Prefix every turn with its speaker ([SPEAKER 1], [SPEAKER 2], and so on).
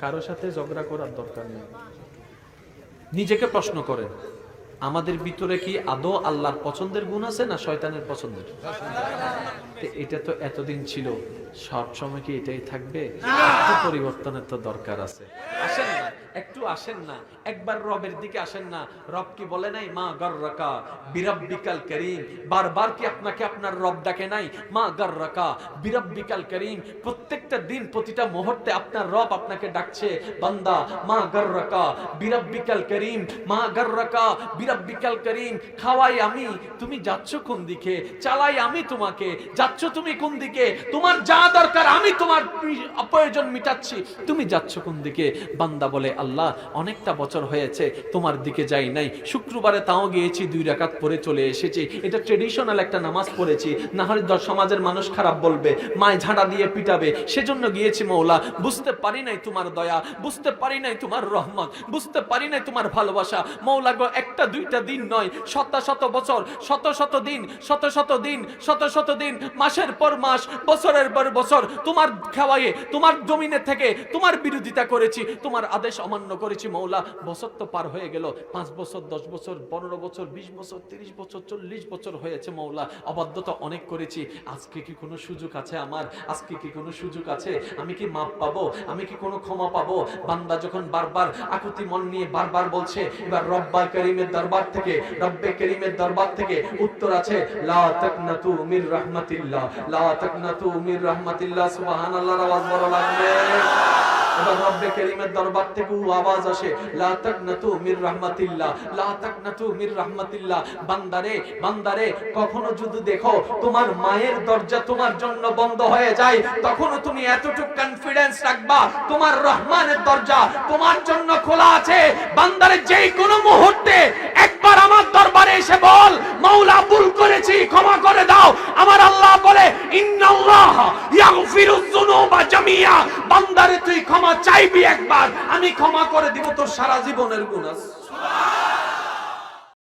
[SPEAKER 1] কারো সাথে ঝগড়া করার দরকার নেই। নিজেকে প্রশ্ন করেন, আমাদের ভিতরে কি আদৌ আল্লাহর পছন্দের গুণ আছে না শয়তানের পছন্দের? এটা তো এতদিন ছিল, সব সময় কি এটাই থাকবে? একটু পরিবর্তনের তো দরকার আছে। আসেন না, একটু আসেন না, একবার রবের দিকে আসেন না। রব কি বলে নাই মা গররাকা বিরাব্বিকাল করিম? বারবার কি আপনাকে আপনার রব ডাকে নাই মা গররাকা বিরাব্বিকাল করিম? প্রত্যেকটা দিন প্রতিটা মুহূর্তে আপনার রব আপনাকে ডাকছে, বান্দা মা গররাকা বিরাব্বিকাল করিম, মা গররাকা বিরাব্বিকাল করিম। খাওয়াই আমি, তুমি যাচ্ছ কোন দিকে? চালাই আমি তোমাকে, যাচ্ছ তুমি কোন দিকে? তোমার যা দরকার আমি তোমার প্রয়োজন মিটাচ্ছি, তুমি যাচ্ছ কোন দিকে? বান্দা বলে আল্লাহ অনেকটা বছর হয়েছে তোমার দিকে যাই নাই, শুক্রবারে তাও গিয়েছি 2 রাকাত পরে চলে এসেছি, এটা ট্রেডিশনাল একটা নামাজ পড়েছি, না হলে সমাজের মানুষ খারাপ বলবে, মায় ঝাঁটা দিয়ে পিটাবে, সেজন্য গিয়েছি মওলা। বুঝতে পারি নাই তোমার দয়া, বুঝতে পারি নাই তোমার রহমত, বুঝতে পারি নাই তোমার ভালোবাসা মওলা গো। একটা দুইটা দিন নয়, শত শত বছর, শত শত দিন, শত শত দিন, শত শত দিন, মাসের পর মাস, বছরের পর বছর তোমার খাওয়ায়ে, তোমার জমিনে থেকে তোমার বিরোধিতা করেছি, তোমার আদেশ অমান্য করেছি মওলা। বছর তো পার হয়ে গেল, 5 বছর, 10 বছর, 15 বছর, 20 বছর, 30 বছর, 40 বছর হয়েছে মওলা। অবাধ্যতা অনেক করেছি, আজকে কি কোনো সুযোগ আছে আমার? আজকে কি কোনো সুযোগ আছে? আমি কি মাপ পাবো? আমি কি কোনো ক্ষমা পাবো? বান্দা যখন বারবার আকুতি মন নিয়ে বারবার বলছে, এবার রব্বাল করিমের দরবার থেকে, রব্বে করিমের দরবার থেকে উত্তর আছে, লা তাকনাতু মির রাহমাতিল্লাহ, লা তাকনাতু মির রাহমাতিল্লাহ। সুবহানাল্লাহর আওয়াজ বড় লাগবে। এবার রব্বে করিমের দরবার থেকে আওয়াজ আসে, লা তাকনাতু মির রাহমাতিল্লাহ, লা তাকনাতু মির রাহমাতিল্লাহ। বান্দারে, বান্দারে, কখনো যদি দেখো তোমার মায়ের দরজা তোমার জন্য বন্ধ হয়ে যায়, তখনও তুমি এতটুকু কনফিডেন্স রাখবা তোমার রহমানের দরজা তোমার জন্য খোলা আছে। বান্দারে, যেই কোনো মুহূর্তে একবার আমার দরবারে এসে বল, মাওলা ভুল করেছি, ক্ষমা করে দাও। আমার আল্লাহ বলে, ইন্নাল্লাহ ইয়াগফিরুয যুনুবা জামিয়া। বান্দারে, তুই ক্ষমা চাইবি একবার, আমি ক্ষমা করে দিব তোর সারা জীবনের গুনাহ। সুবহানাল্লাহ।